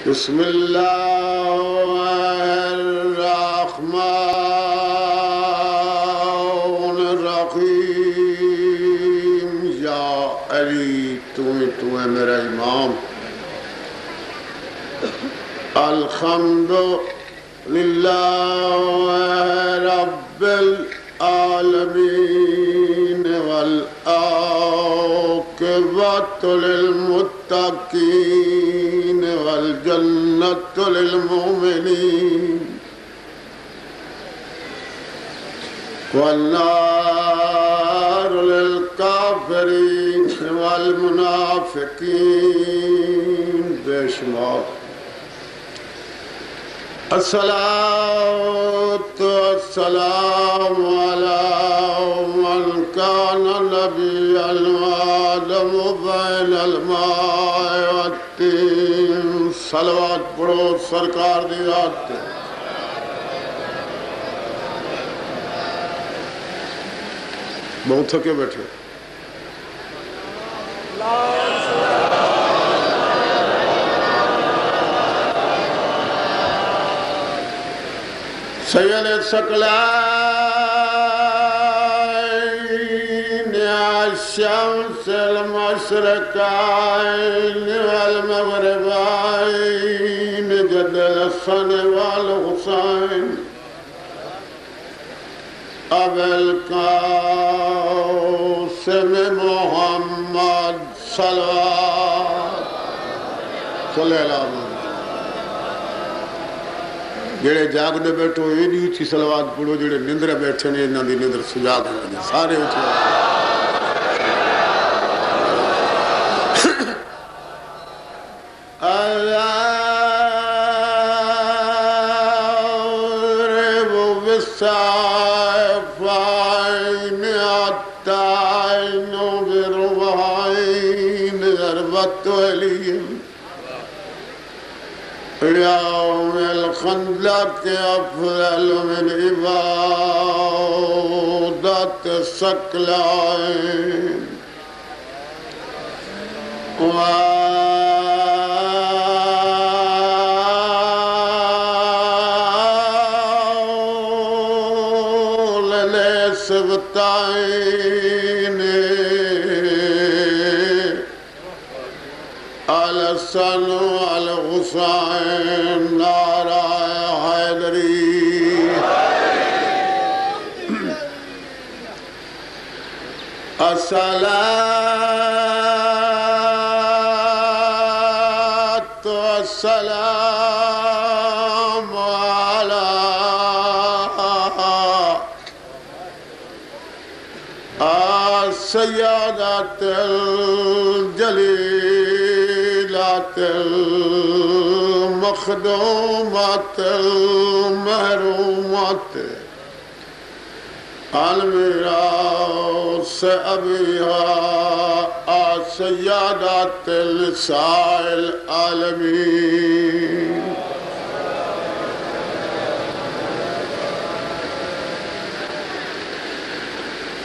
بسم اللہ الرحمن الرحیم یا علی تو ہے میرا امام الحمد للہ رب العالمین والعاقبۃ للمتقین والجنۃ للمؤمنین والنار للکافرین والمنافقین بے شمار الصلاة والسلام على من كان نبيا وآدم بين الماء والطين صلوات پڑھو سرکار دی ذات تے بہت تھکے بیٹھے سید الثقلین الشمس المشرقین والمغربین جد الحسن والحسین ابو القاسم محمد صلوات صلی اللہ علیہ وسلم جڑے جاگ دے بیٹھو یہ نہیں اچھی صلوات پڑھو جڑے نندر بیٹھے نے انہاں دی نندر سجا دے سارے اچھی الرب بالسائفين التعين بالربعين ضربت وليهم يوم الخندق أفضل من عبادة الثقلين وللسبتين الحسن والحسين نعرہ حیدری الصلاة والسلام على السيادة الجليلات المخدومات المحرومات الميراث أبيها السيادات نساء العالمين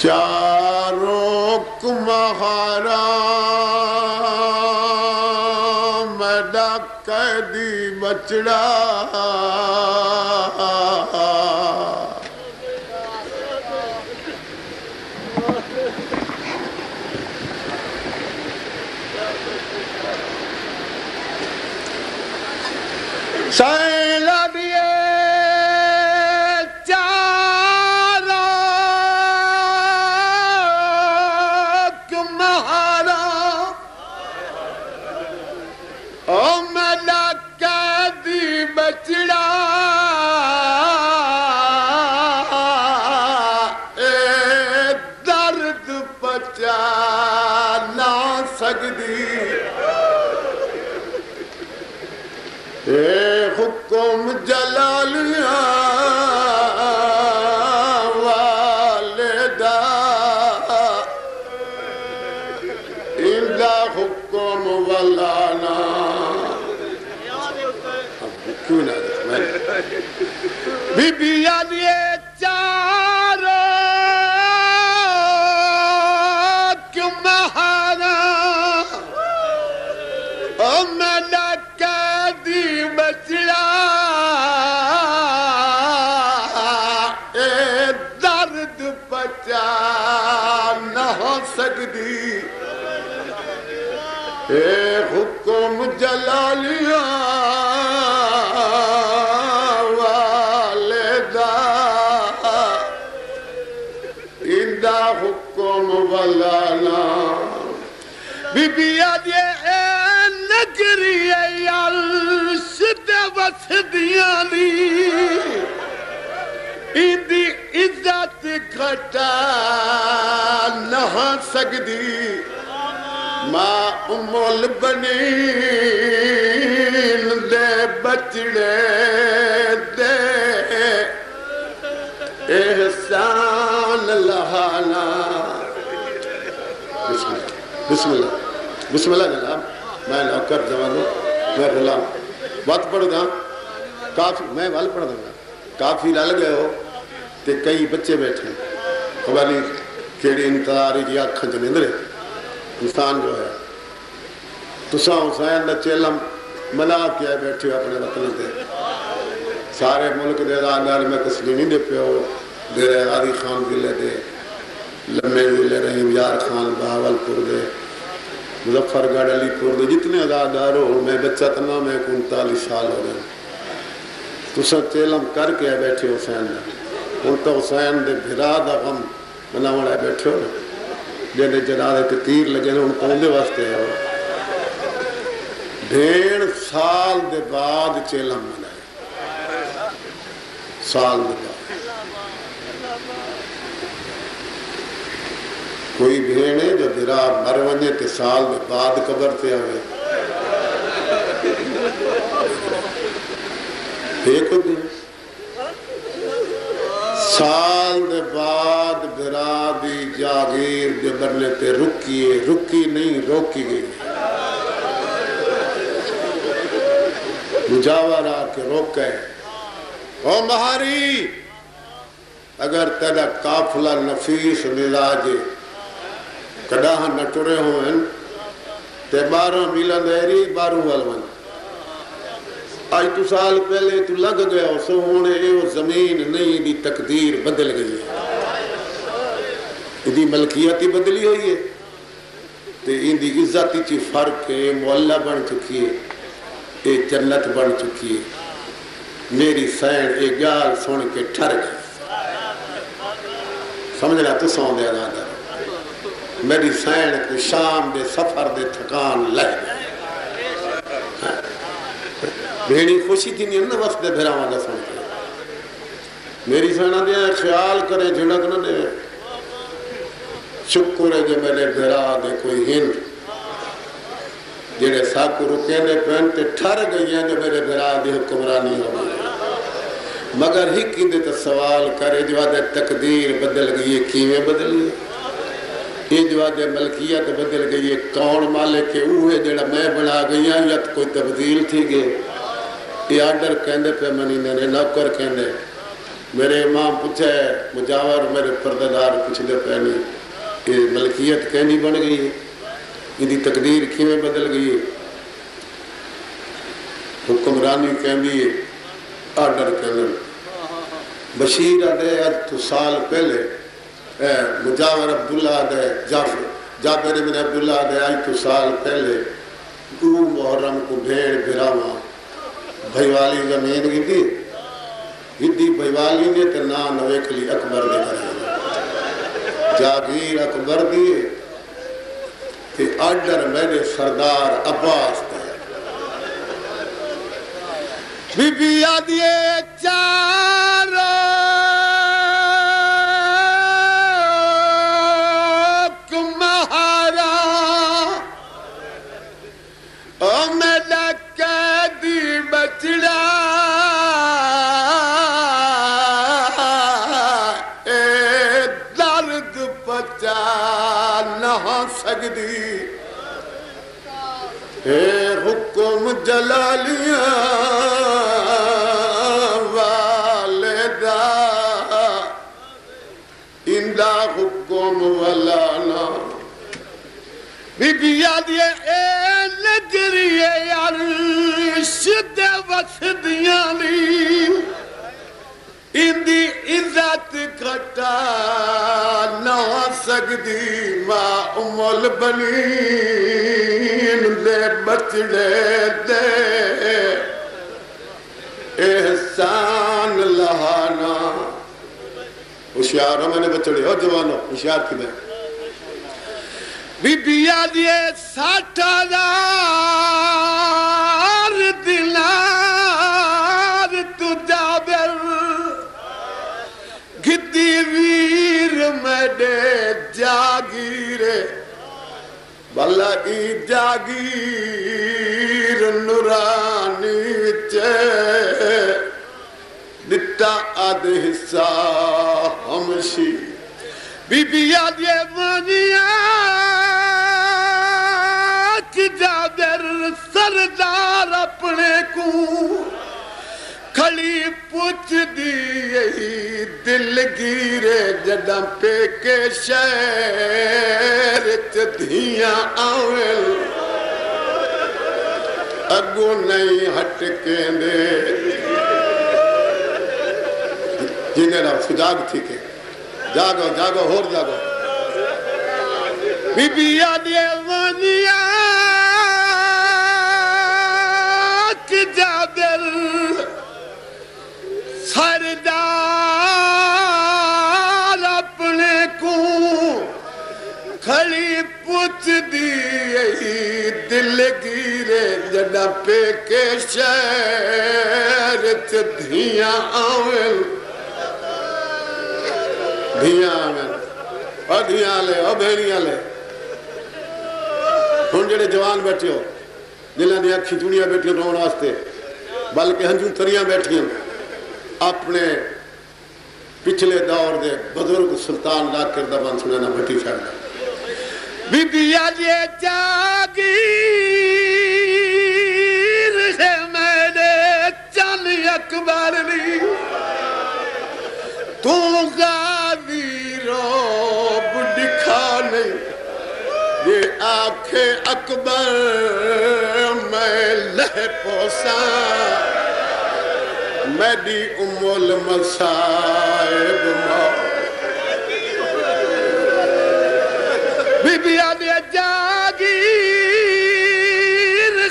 چاروں حرام ڈاکدی بچڑا سیلابیے حکم جلالیہ والدہ اندہ حکم والانا کیوں نہ بی بی آلیے چاروں کیوں مہارا او ملکہ دی جلالیاں والدہ اندہ حکم ولانا بی بی آدھے اے نگری یال شدہ وسدیانی اندی عزت گھٹا نہ سکدی ماں البنین دے بچڑے دے احسان لہانا بسم اللہ بسم اللہ جناب میں نوکر جوانوں میں غلام بات پڑھ گا کافی میں وال پڑھ دوں گا کافی لل گئے ہو تے کئی بچے بیٹھے خبر نہیں کیڑی انتظاری جی آنکھاں چ نندرے انسان جو ہے تساں حسین دا چیلم منا کیا بیٹھے ہو اپنے وطن تے سارے ملک دے اداکار میں کسلی نہیں دے پہ ہو دیر غازی خان ضلع دے لمے ضلع رحیم یار خان بہاول پور دے مظفر گڑھ علی پور دے جتنے اداکار ہو میں بچہ تنا میں 39 سال ہو گئے تساں چیلم کر کے بیٹھے حسین دا ہن تو حسین دے بھرا دا غم مناوڑا بیٹھے ہو نا جنہیں جنازے تے تیر لگے ہن پوندے واسطے ہو 1.5 سال دے بعد چیلم منائے سال دے بعد کوئی بھیڑے جو بھرا مر ونے تے سال دے بعد قبر تے آوے دیکھو دی سال دے بعد بھرا دی جاگیر دے برنے تے رکیے رکی نہیں روکی گئی مجاور آ کے روکے او مہاری اگر تیرا قافلہ نفیس ملاجے کڑاہ نہ ٹرے ہوئن تے 12 میلہ دیری 12 والون آج تو سال پہلے تو لگ گیا سو ہونے وہ زمین نہیں دی تقدیر بدل گئی ہے دی ملکیتی بدلی ہوئی ہے تے ان دی عزتی چی فرق ہے مولا بن چکی ہے اے جنت بن چکی ہے میری سین اے گال سن کے ٹھر گئی سمجھنا تو سون دے گا در میری سین کو شام دے سفر دے تھکان لگ گئی بھیڑی خوشی تھی نہیں نا وقت دے بھیرا والا سن کے میری سینہ دیا خیال کرے جھڑک نہ دے شکر ہے جو میرے بھیرا دے کوئی ہند جنہیں ساکو رکینے پہنتے ٹھر گئی ہیں جو میرے بھیرا دے حکمرانی ہو گئی مگر ہی کیندے تو سوال کرے جو آدھے تقدیر بدل گئی ہے کیویں بدلی ہے یہ جو آدھے ملکیت بدل گئی ہے کون مالک ہے اوہ جڑا میں بنا گئی ہیں یا کوئی تبدیل تھی گئے یہ آرڈر کہندے پہ منی نے نوکر کہندے میرے امام پوچھے مجاور میرے پردادار پوچھتے پہنی یہ ملکیت کہنی بن گئی ہے یہ تقدیر کیویں بدل گئی ہے حکمرانی کہندی ہے آرڈر کہندے بشیر آدھے آج تو سال پہلے مجاور عبداللہ آدھے جابر بن عبداللہ آدھے آج تو سال پہلے دو محرم کو بھیڑ بھراواں بھائیوالی زمین کی تھی ہدی بھائیوالی نے تے نا نویکلی اکبر دے کرے جاگیر اکبر دیئے تے آرڈر میرے سردار عباس دے بی بی آدھیے چاروں کمہارا او میرا قیدی بچڑا اے درد پچا نہ سکدی اے حکم جلالیاں والدہ اندہ حکم ولانا بی بی آدھے اے نگری عرش دے وسدیانی اندی عزت کھٹا نہ سکدی لگدی ماں البنین دے بچڑے دے احسان لہانا ہوشیار ہو میں نے بچڑے ہو جوانو ہوشیار کی میں بی بی آدھے 60,000 دینار تو جابر گھدی ویر میڈے جاگیرے بھلا ای جاگیر نورانی وچے دتا آدھ حصہ ہمشی بی بی آدھے مانیا کہ جابر سردار اپنے کو کھڑی پوچھ دی دل گیرے جدہ پہ کے شہر چدھیاں آویل اگو نہیں ہٹ کے دے جنہیں رہا سجاگ تھی کہ جاگو جاگو ہور جاگو بی بی آدھے وانیا کہ جابر سردار اپنے کو کھڑی پوچھ دی دل گیرے جڑا پہ کے شہر چدھیاں آویل دھیاں آویل اور دھیاں لے اور بھیڑیاں لے ہن جڑے جوان بیٹھے ہو جنہاں دی اکھی چونیاں بیٹھے رون واسطے بلکہ ہنجوں تھریاں بیٹھیاں اپنے پچھلے دور دے بزرگ سلطان لاکر دبان سنانا بھٹی شاہدہ بی بی آجے جاگیر ہے میرے چن اکبر لی تو غازی روب دکھا نہیں یہ آنکھیں اکبر میں لہ پوساں میڈی المصائب بی بی آدھے جاگیر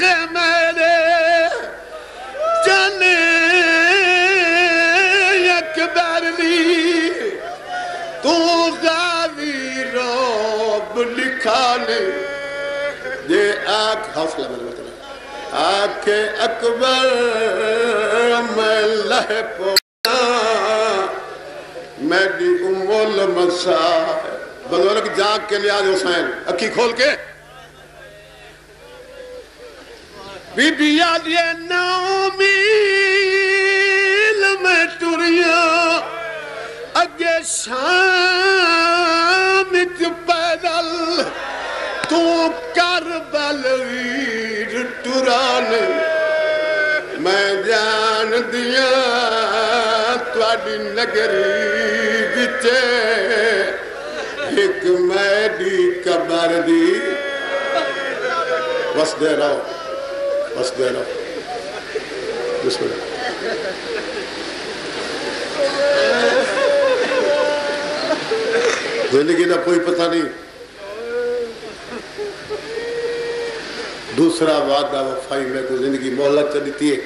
ہے میرے چن اکبر لی تو غازی روب لکھا نہیں یہ آنکھ حوصلہ میں بتنا آنکھ اکبر میں لہ پونا میڈی المصائب بزرگ جاگ کے نیاز حسین اکھی کھول کے بی بی آدھے 9 میل میں ٹریاں اگے شام چ پیدل تو کربل ویر ٹرانے میں جان دیا تواڈی نگری وچے ایک میڈی قبر دی بس دے رہو بسم اللہ زندگی کا کوئی پتہ نہیں دوسرا وعدہ وفائی میں کو زندگی مہلت دیتی ہے